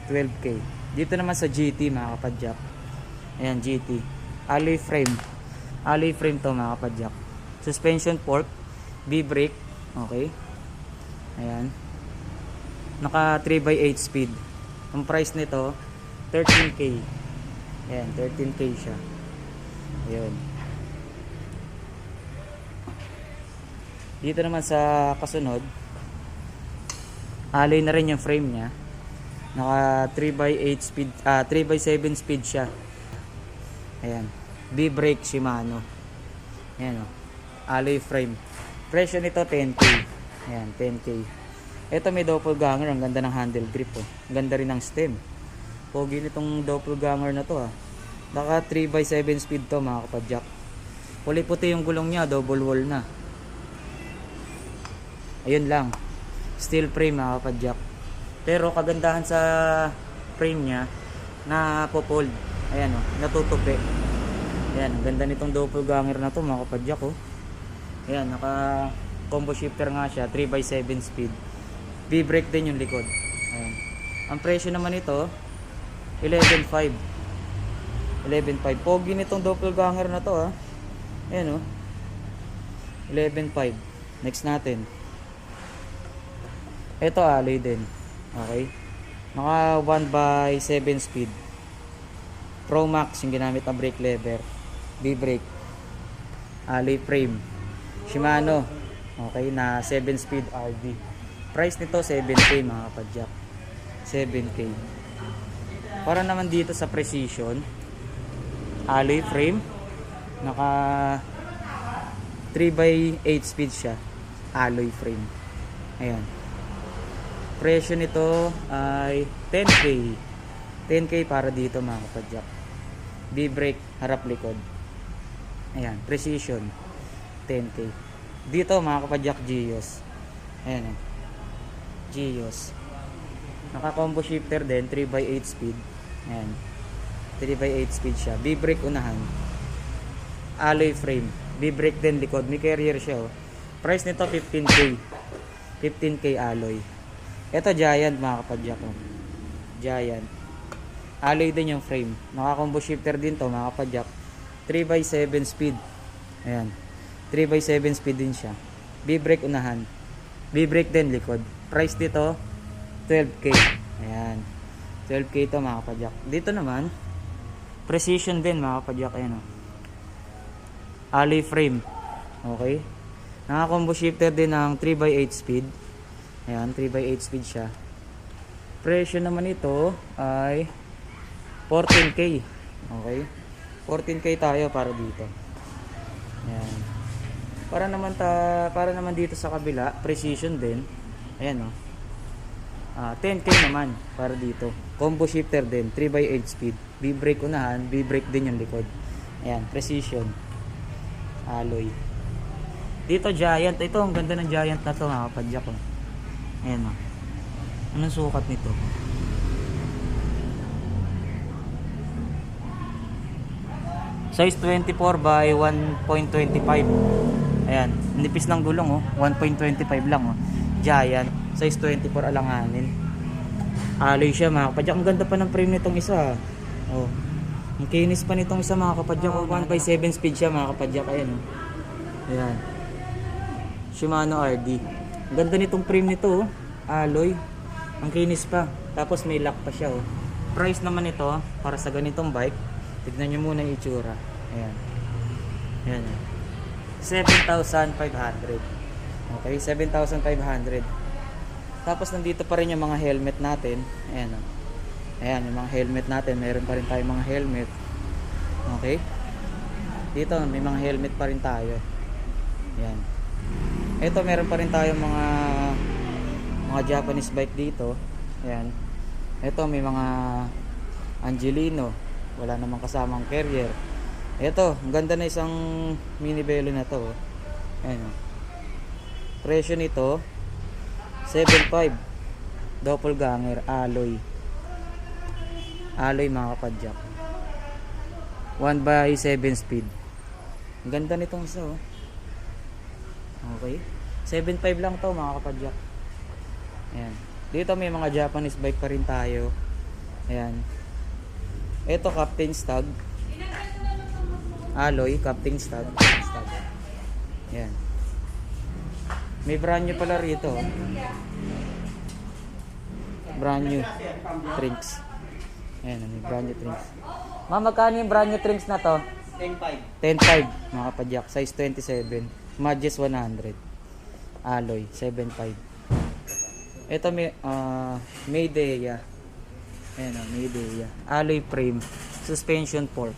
[SPEAKER 1] 12K. Dito naman sa GT mga kapadyak. Ayan, GT. Alloy frame. Alloy frame to mga kapadyak. Suspension fork, B-brake. Okay. Ayan. Naka 3x8 speed. Ang price nito 13K. Ayan, 13K siya. Ayun. Dito naman sa kasunod, alloy na rin yung frame niya. Naka 3x8 speed, 3x7 speed siya. Ayan. B-brake Shimano. Ayan o. Alloy frame. Presyo nito 10K. Ayan, 10K. Ito may doppelganger. Ang ganda ng handle grip o. Ang ganda rin ng stem. Pogi nitong doppelganger na to ha. Naka 3x7 speed to mga kapadyak. Kulay puti yung gulong niya. Double wall na. Ayun lang. Steel frame mga kapadyak. Pero kagandahan sa frame niya na popold. Ayan o. Natutupi. Ayan. Ang ganda nitong doppelganger na to mga kapadyak o. Ayan. Naka combo shifter nga siya. 3x7 speed. B-brake din yung likod. Ayan. Ang presyo naman ito 11.5. 11.5. Pogi nitong doppelganger na to ha. Ayan o. 11.5. Next natin. Ito alloy din. Okay. Naka 1x7 speed. Pro Max yung ginamit na brake lever. B-brake. Alloy frame. Shimano. Okay. Na 7 speed RD. Price nito 7K mga kapadyak. 7K. Para naman dito sa Precision, alloy frame. Naka 3x8 speed siya. Alloy frame. Ayan. Presyo nito ay 10K. 10K para dito mga kapadyak. B-brake, harap likod. Ayan, Precision. 10K. Dito mga kapadyak, Gios. Ayan o. Gios. Naka combo shifter din, 3x8 speed. Ayan. 3x8 speed siya. B-brake unahan. Alloy frame. B-brake din likod. May carrier siya oh. Price nito 15K. 15K alloy. Ito Giant mga kapadyak oh. Giant. Alloy din yung frame. Naka combo shifter din to mga kapadyak. 3x7 speed. Ayan. 3x7 speed din siya. B-brake unahan. B-brake din likod. Price dito 12K. Ayan. 12K to mga kapadyak. Dito naman Precision din mga kapadyak. Ayan o. Alloy frame. Okay. Naka combo shifter din ng 3x8 speed. Ayan. 3x8 speed siya. Presyo naman ito ay 14K. Okay. 14K tayo para dito. Ayan. Para naman dito sa kabila, Precision din. Ayan oh. 10K naman para dito. Combo shifter din, 3x8 speed. B-brake unahan, B-brake din yung likod. Ayan, Precision. Alloy. Dito Giant, ito ang ganda ng Giant na to mga kapadyak oh. Ayan oh. Anong sukat nito? Size 24 by 1.25. Ayan, nipis ng gulong oh, 1.25 lang oh. Giant, size 24 alanganin. Alloy siya mga kapadyak. Ang ganda pa ng frame nitong isa. Oh. Ang kinis pa nitong isa mga kapadyak. Oh, 1x7 speed siya mga kapadyak. Ayan oh. Ayan. Shimano RD. Ang ganda nitong frame nito, oh. Alloy. Ang kinis pa. Tapos may lock pa siya, oh. Price naman ito, para sa ganitong bike. Tignan nyo muna yung itsura. Ayan. Ayan. 7,500. Okay, 7,500. Tapos nandito pa rin yung mga helmet natin. Ayan, oh. Ayan, yung mga helmet natin. Meron pa rin tayong mga helmet. Okay. Dito, may mga helmet pa rin tayo. Ayan. Ito, meron pa rin tayong mga Japanese bike dito. Ayan. Ito, may mga Angelino. Wala namang kasamang carrier. Ito, ang ganda na isang mini velo na to. Ayan. Presyo nito 7.5. Doppelganger alloy. Alloy mga kapadyak. 1/7 speed. Ang ganda nitong isa, oh. Okay. 7.5 lang to mga kapadyak. Ayan. Dito may mga Japanese bike pa rin tayo. Ayan. Ito Captain Stag. Alloy, Captain Stag. Ayan. May brand new pala rito, oh. Brand new trinks. Ayan, may brand new trinks. Ma'am, magkano yung brand new trinks na to?
[SPEAKER 3] 10.5.
[SPEAKER 1] 10.5 mga kapadyak. Size 27. Smudges 100. Alloy 7.5. Ito may Mayday. Ayan, Mayday. Alloy frame. Suspension fork.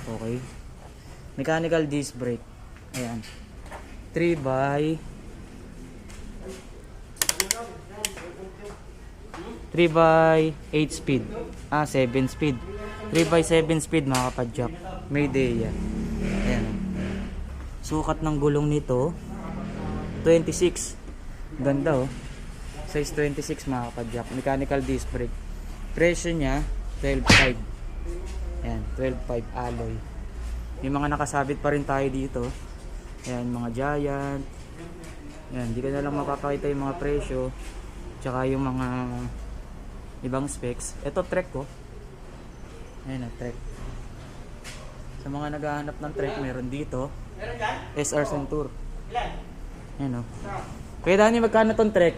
[SPEAKER 1] Okay. Mechanical disc brake. Ayan. 3/8 speed. 7 speed. 3/7 speed mga kapadyak. Mayday. Ayan. Sukat ng gulong nito 26. Ganda, oh. Size 26 mga kapadyak. Mechanical disc brake. Presyo niya 12.5. Ayan, 12.5 alloy. May mga nakasabit pa rin tayo dito. Ayan, mga Giant. Ayan, hindi ka na lang mapapakita yung mga presyo. Tsaka yung mga ibang specs. Ito Trek ko. Ayan, Trek. Sa mga naghahanap ng Trek, meron dito. SR Centur. Ayan, oh. Kaya Dani, magkano tong Trek?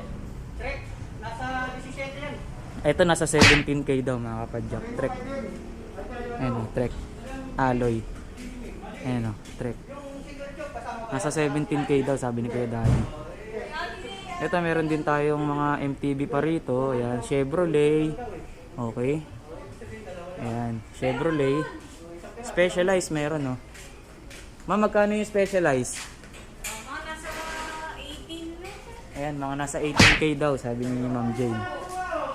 [SPEAKER 3] Trek, nasa 17 yan.
[SPEAKER 1] Ito nasa 17k daw mga kapadyak. Trek. Ayan, oh, Trek. Alloy. Ayan, oh, Trek. Nasa 17k daw sabi ni Kuya Dani. Ito meron din tayong mga MTB pa rito. Ayan, Chevrolet. Okay. Ayan, Chevrolet. Specialized meron, oh. Ma'am, magkano yung Specialized?
[SPEAKER 2] Mga nasa 18.
[SPEAKER 1] Ayan, mga nasa 18k daw sabi ni Ma'am Jane.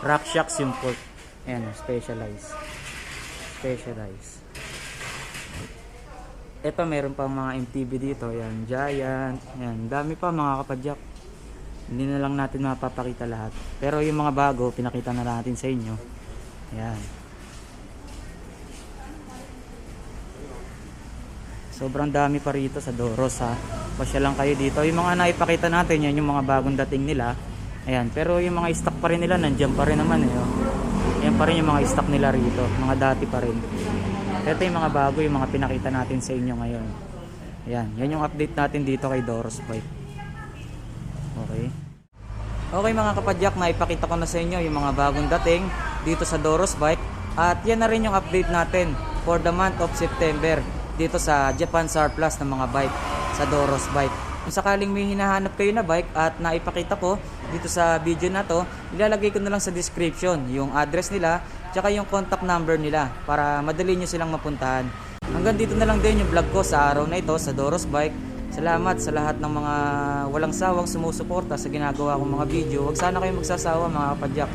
[SPEAKER 1] Rock shocks yung port. Ayan, Specialized. Specialized. Ito meron pa mga MTB dito. Ayan, Giant. Ayan, dami pa mga kapadyak. Hindi na lang natin mapapakita lahat. Pero yung mga bago, pinakita na natin sa inyo. Ayan. Sobrang dami pa rito sa Doros, ha. Pasya lang kayo dito. Yung mga naipakita natin, yan yung mga bagong dating nila. Ayan. Pero yung mga stock pa rin nila, nandiyan pa rin naman, eh. Oh. Ayan pa rin yung mga stock nila rito. Mga dati pa rin. Ito yung mga bago, yung mga pinakita natin sa inyo ngayon. Ayan. Yan yung update natin dito kay Doros Bike. Okay. Okay mga kapadyak, naipakita ko na sa inyo yung mga bagong dating dito sa Doros Bike. At yan na rin yung update natin for the month of September dito sa Japan Surplus ng mga bike sa Doros Bike. Kung sakaling may hinahanap kayo na bike at naipakita ko dito sa video na to, ilalagay ko na lang sa description yung address nila tsaka yung contact number nila para madali nyo silang mapuntahan. Hanggang dito na lang din yung vlog ko sa araw na ito sa Doros Bike. Salamat sa lahat ng mga walang sawang sumusuporta sa ginagawa kong mga video. Huwag sana kayo magsasawa mga kapadyak.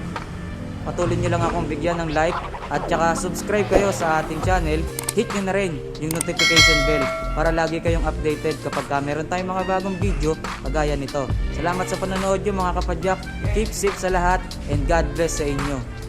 [SPEAKER 1] Patuloy nyo lang akong bigyan ng like at saka subscribe kayo sa ating channel. Hit nyo na rin yung notification bell para lagi kayong updated kapag meron tayong mga bagong video kagaya nito. Salamat sa panonood nyo mga kapadyak. Keep safe sa lahat and God bless sa inyo.